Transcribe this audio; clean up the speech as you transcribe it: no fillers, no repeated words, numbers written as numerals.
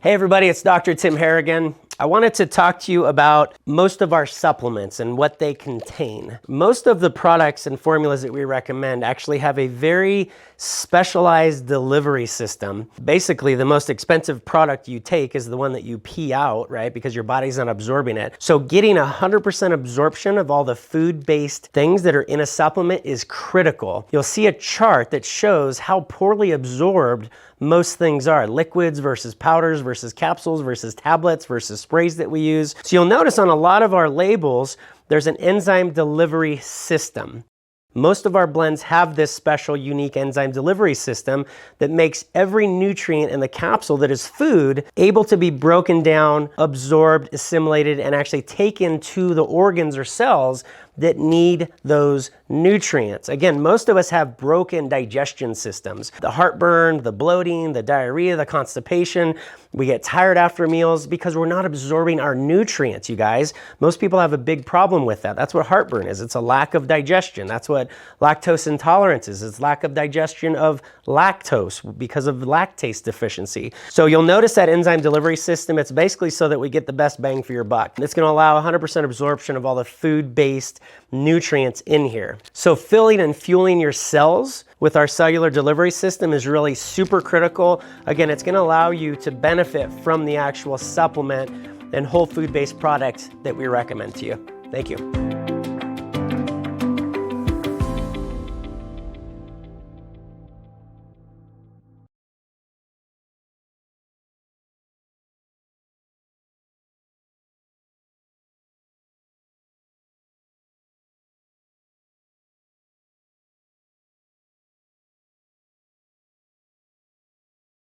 Hey everybody, it's Dr. Tim Harrigan. I wanted to talk to you about most of our supplements and what they contain. Most of the products and formulas that we recommend actually have a very specialized delivery system. Basically, the most expensive product you take is the one that you pee out, right? Because your body's not absorbing it. So getting 100% absorption of all the food-based things that are in a supplement is critical. You'll see a chart that shows how poorly absorbed most things are. Liquids versus powders versus capsules versus tablets versus sprays that we use. So you'll notice on a lot of our labels, there's an enzyme delivery system. Most of our blends have this special, unique enzyme delivery system that makes every nutrient in the capsule that is food able to be broken down, absorbed, assimilated, and actually taken to the organs or cells that need those nutrients. Again, most of us have broken digestion systems. The heartburn, the bloating, the diarrhea, the constipation. We get tired after meals because we're not absorbing our nutrients, you guys. Most people have a big problem with that. That's what heartburn is. It's a lack of digestion. That's what lactose intolerance is. It's lack of digestion of lactose because of lactase deficiency. So you'll notice that enzyme delivery system, it's basically so that we get the best bang for your buck. It's going to allow 100% absorption of all the food-based nutrients in here. So filling and fueling your cells with our cellular delivery system is really super critical. Again, it's going to allow you to benefit from the actual supplement and whole food-based product that we recommend to you. Thank you.